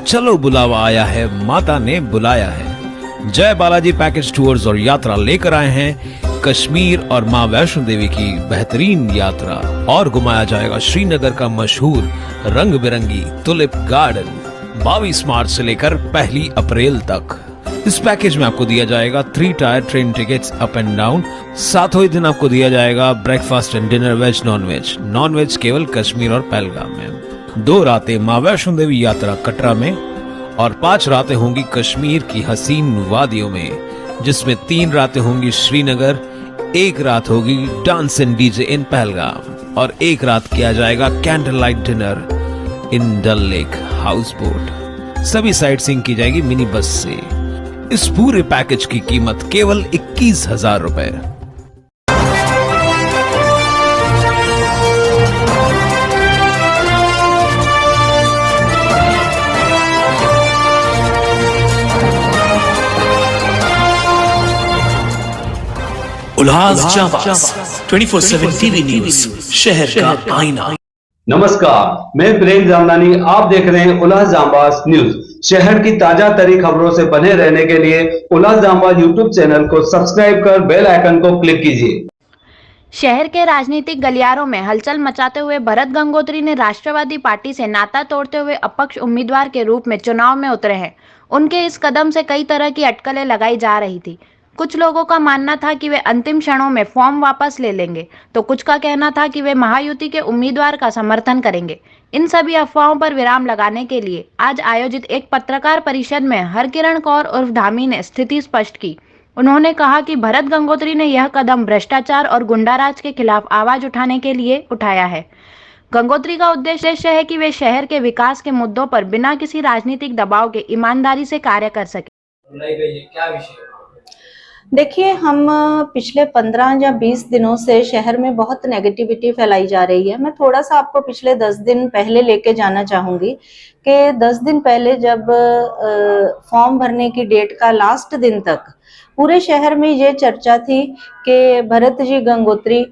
चलो बुलावा आया है, माता ने बुलाया है। जय बालाजी पैकेज टूर्स और यात्रा लेकर आए हैं कश्मीर और मां वैष्णो देवी की बेहतरीन यात्रा। और घुमाया जाएगा श्रीनगर का मशहूर रंग बिरंगी टुलिप गार्डन 22 मार्च से लेकर 1 अप्रैल तक। इस पैकेज में आपको दिया जाएगा 3 tier train tickets up and down. सातों ही दिन आपको दिया जाएगा breakfast and dinner veg non veg केवल कश्मीर और पहलगाम में। 2 रातें मां वैष्णो देवी यात्रा कटरा में और 5 रातें होंगी कश्मीर की हसीन वादियों में, जिसमें 3 रातें होंगी श्रीनगर, 1 रात होगी dance and DJ in Pahalgam और 1 रात किया जाएगा candle light dinner in Dal lake houseboat. सभी साइट सीइंग की जाएगी मिनी बस से। इस पूरे पैकेज की कीमत केवल 21,000 रुपए। उल्लास 24/7 टीवी न्यूज, शहर का आईना। नमस्कार, मैं प्रेम जामदानी, आप देख रहे हैं उल्लास जांबाज न्यूज। शहर की ताजा तरी खबरों से बने रहने के लिए उल्लास जांबाज यूट्यूब चैनल को सब्सक्राइब कर बेल आइकन को क्लिक कीजिए। शहर के राजनीतिक गलियारों में हलचल मचाते हुए भरत गंगोत्री ने राष्ट्रवादी पार्टी से नाता तोड़ते हुए अपक्ष उम्मीदवार के रूप में चुनाव में उतरे हैं। उनके इस कदम से कई तरह की अटकलें लगाई जा रही थी। कुछ लोगों का मानना था कि वे अंतिम क्षणों में फॉर्म वापस ले लेंगे, तो कुछ का कहना था कि वे महायुति के उम्मीदवार का समर्थन करेंगे। इन सभी अफवाहों पर विराम लगाने के लिए आज आयोजित एक पत्रकार परिषद में हरकिरण कौर उर्फ धामी ने स्थिति स्पष्ट की। उन्होंने कहा कि भरत गंगोत्री ने यह कदम भ्रष्टाचार और गुंडाराज के खिलाफ आवाज उठाने के लिए उठाया है। गंगोत्री का उद्देश्य है कि वे शहर के विकास के मुद्दों पर बिना किसी राजनीतिक दबाव के ईमानदारी से कार्य कर सके। क्या विषय? देखिए, हम पिछले 15 या 20 दिनों से शहर में बहुत नेगेटिविटी फैलाई जा रही है। मैं थोड़ा सा आपको पिछले 10 दिन पहले लेके जाना चाहूंगी कि 10 दिन पहले जब फॉर्म भरने की डेट का लास्ट दिन तक पूरे शहर में ये चर्चा थी कि भरत जी गंगोत्री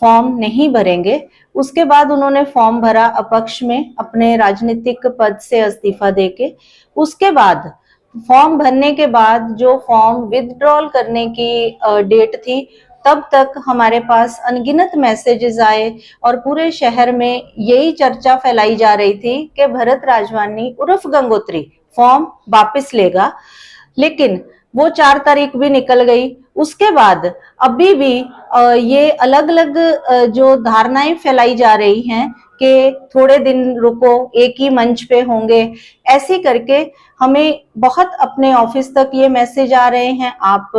फॉर्म नहीं भरेंगे। उसके बाद उन्होंने फॉर्म भरा अपक्ष में अपने राजनीतिक पद से इस्तीफा देके। उसके बाद फॉर्म भरने के बाद जो फॉर्म विथड्रॉल करने की डेट थी, तब तक हमारे पास अनगिनत मैसेजेस आए और पूरे शहर में यही चर्चा फैलाई जा रही थी कि भरत राजवानी उर्फ गंगोत्री फॉर्म वापस लेगा। लेकिन वो 4 तारीख भी निकल गई। उसके बाद अभी भी ये अलग अलग जो धारणाएं फैलाई जा रही हैं कि थोड़े दिन रुको, एक ही मंच पे होंगे, ऐसे करके हमें बहुत अपने ऑफिस तक ये मैसेज आ रहे हैं। आप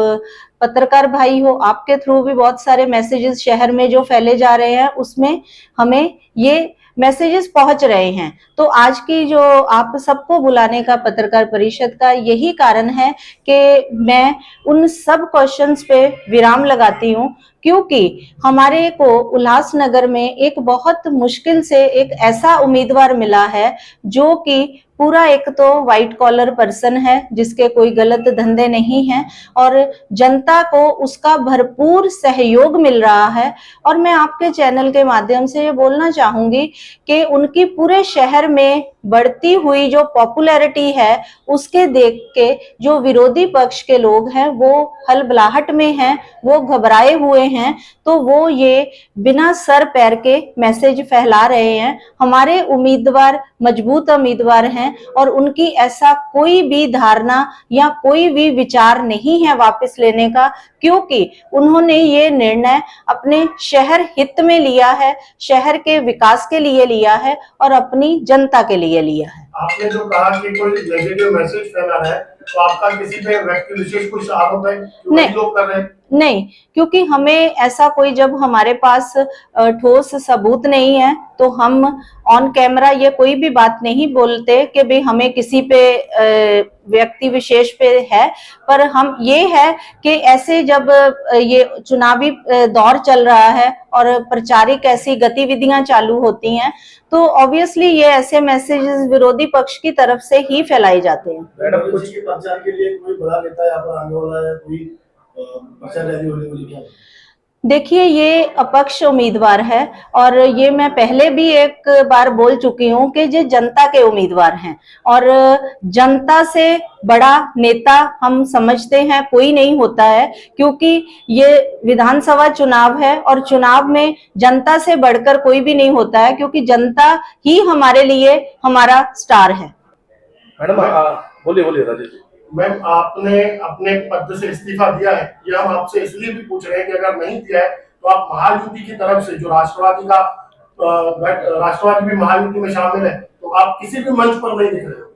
पत्रकार भाई हो, आपके थ्रू भी बहुत सारे मैसेजेस शहर में जो फैले जा रहे हैं, उसमें हमें ये मैसेजेस पहुंच रहे हैं। तो आज की जो आप सबको बुलाने का पत्रकार परिषद का यही कारण है कि मैं उन सब क्वेश्चंस पे विराम लगाती हूँ, क्योंकि हमारे को उल्लासनगर में एक बहुत मुश्किल से एक ऐसा उम्मीदवार मिला है जो कि पूरा एक तो व्हाइट कॉलर पर्सन है, जिसके कोई गलत धंधे नहीं हैं और जनता को उसका भरपूर सहयोग मिल रहा है। और मैं आपके चैनल के माध्यम से ये बोलना चाहूंगी कि उनकी पूरे शहर में बढ़ती हुई जो पॉपुलैरिटी है, उसके देख के जो विरोधी पक्ष के लोग हैं वो हलबलाहट में हैं, वो घबराए हुए हैं। तो वो ये बिना सर पैर के मैसेज फैला रहे हैं। हमारे उम्मीदवार मजबूत उम्मीदवार हैं और उनकी ऐसा कोई भी धारणा या कोई भी विचार नहीं है वापस लेने का, क्योंकि उन्होंने ये निर्णय अपने शहर हित में लिया है, शहर के विकास के लिए लिया है और अपनी जनता के लिए लिया है। आपने जो कहा कि कोई नेगेटिव मैसेज फैला है, तो आपका किसी पे व्यक्ति विशेष कुछ आरोप है नहीं, लोग कर रहे हैं? नहीं, क्योंकि हमें ऐसा कोई, जब हमारे पास ठोस सबूत नहीं है तो हम ऑन कैमरा ये कोई भी बात नहीं बोलते कि भाई हमें किसी पे व्यक्ति विशेष पे है। पर हम ये है कि ऐसे जब ये चुनावी दौर चल रहा है और प्रचारिक ऐसी गतिविधियां चालू होती हैं, तो ऑब्वियसली ये ऐसे मैसेजेस विरोधी पक्ष की तरफ से ही फैलाए जाते हैं। मैडम, कुछ के प्रचार के लिए कोई बड़ा नेता यहाँ पर आने वाला है, कोई प्रचार रैली होने वाली क्या? देखिए, ये अपक्ष उम्मीदवार है और ये मैं पहले भी एक बार बोल चुकी हूँ कि ये जनता के उम्मीदवार हैं और जनता से बड़ा नेता हम समझते हैं कोई नहीं होता है, क्योंकि ये विधानसभा चुनाव है और चुनाव में जनता से बढ़कर कोई भी नहीं होता है, क्योंकि जनता ही हमारे लिए हमारा स्टार है। मैडम बोलिए राजेश जी। मैम, आपने अपने पद से इस्तीफा दिया है, ये हम आपसे इसलिए भी पूछ रहे हैं कि अगर नहीं दिया है तो आप महायुति की तरफ से, जो राष्ट्रवादी भी महायुति में शामिल है, तो आप किसी भी मंच पर नहीं दिख रहे हो।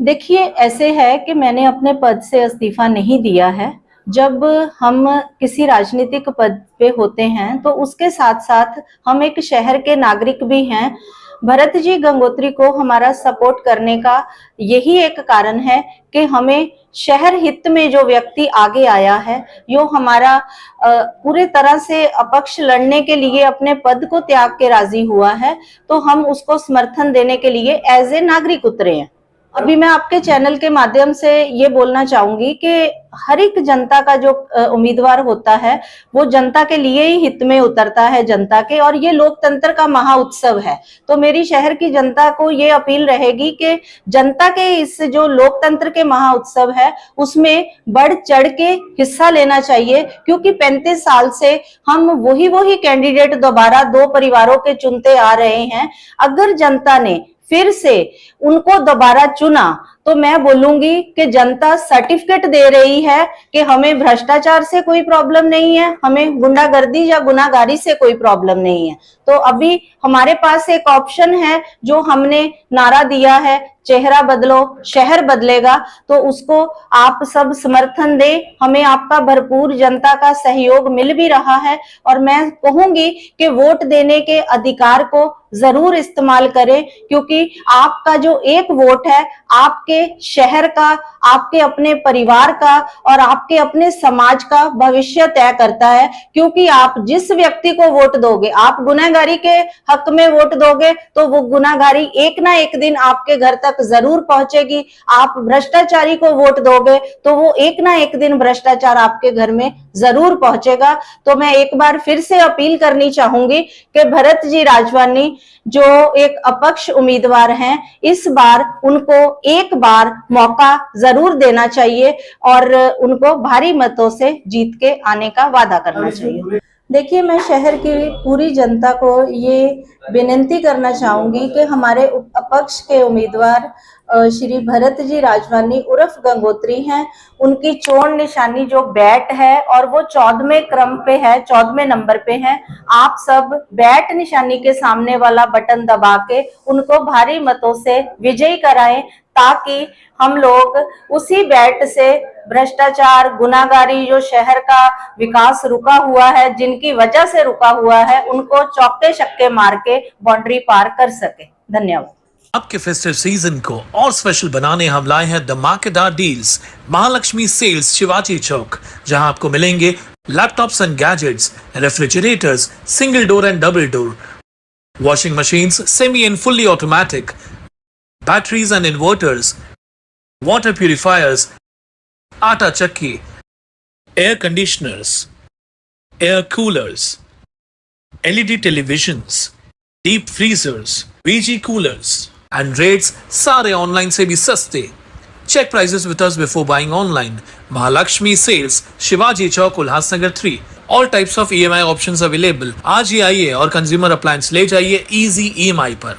देखिए, ऐसे है कि मैंने अपने पद से इस्तीफा नहीं दिया है। जब हम किसी राजनीतिक पद पे होते हैं तो उसके साथ साथ हम एक शहर के नागरिक भी हैं। भरत जी गंगोत्री को हमारा सपोर्ट करने का यही एक कारण है कि हमें शहर हित में जो व्यक्ति आगे आया है, जो हमारा पूरे तरह से अपक्ष लड़ने के लिए अपने पद को त्याग के राजी हुआ है, तो हम उसको समर्थन देने के लिए एज ए नागरिक उतरे हैं। अभी मैं आपके चैनल के माध्यम से ये बोलना चाहूंगी कि हर एक जनता का जो उम्मीदवार होता है वो जनता के लिए ही हित में उतरता है, जनता के, और ये लोकतंत्र का महाउत्सव है। तो मेरी शहर की जनता को ये अपील रहेगी कि जनता के इस जो लोकतंत्र के महाउत्सव है उसमें बढ़ चढ़ के हिस्सा लेना चाहिए, क्योंकि 35 साल से हम वही कैंडिडेट दोबारा 2 परिवारों के चुनते आ रहे हैं। अगर जनता ने फिर से उनको दोबारा चुना तो मैं बोलूंगी कि जनता सर्टिफिकेट दे रही है कि हमें भ्रष्टाचार से कोई प्रॉब्लम नहीं है, हमें गुंडागर्दी या गुनाहगारी से कोई प्रॉब्लम नहीं है। तो अभी हमारे पास एक ऑप्शन है जो हमने नारा दिया है, चेहरा बदलो शहर बदलेगा, तो उसको आप सब समर्थन दें। हमें आपका भरपूर जनता का सहयोग मिल भी रहा है और मैं कहूंगी कि वोट देने के अधिकार को जरूर इस्तेमाल करें, क्योंकि आपका जो एक वोट है आपके शहर का, आपके अपने परिवार का और आपके अपने समाज का भविष्य तय करता है। क्योंकि आप जिस व्यक्ति को वोट दोगे, आप गुनाहगारी के हक में वोट दोगे तो वो गुनाहगारी एक ना एक दिन आपके घर तक जरूर पहुंचेगी। आप भ्रष्टाचारी को वोट दोगे तो वो एक ना एक दिन भ्रष्टाचार आपके घर में जरूर पहुंचेगा। तो मैं एक बार फिर से अपील करनी चाहूंगी कि भरत जी राजवानी जो एक अपक्ष उम्मीदवार हैं, इस बार उनको एक बार मौका जरूर देना चाहिए और उनको भारी मतों से जीत के आने का वादा करना चाहिए। देखिए, मैं शहर की पूरी जनता को ये विनती करना चाहूंगी कि हमारे अपक्ष के उम्मीदवार श्री भरत जी राजवानी उर्फ गंगोत्री हैं। उनकी चोण निशानी जो बैट है और वो 14वें क्रम पे है, 14वें नंबर पे है। आप सब बैट निशानी के सामने वाला बटन दबा के उनको भारी मतों से विजयी कराएं, ताकि हम लोग उसी बैट से भ्रष्टाचार, गुनाहगारी, जो शहर का विकास रुका हुआ है, जिनकी वजह से रुका हुआ है, उनको चौके छक्के मार के बाउंड्री पार कर सके। धन्यवाद। आपके फेस्टिव सीजन को और स्पेशल बनाने हम लाए हैं धमाकेदार डील्स महालक्ष्मी सेल्स शिवाजी चौक, जहां आपको मिलेंगे laptops and gadgets, refrigerators, single door and double door, washing machines semi and fully automatic, batteries and inverters, water purifiers, आटा चक्की, air conditioners, air coolers, LED televisions, deep freezers, VG coolers and rates सारे online से भी सस्ते। Check prices with us before buying online. Mahalakshmi sales Shivaji Chowk Ulhasnagar 3। All types of EMI options available. आज ही आइए और consumer appliance ले जाइए इजी EMI पर।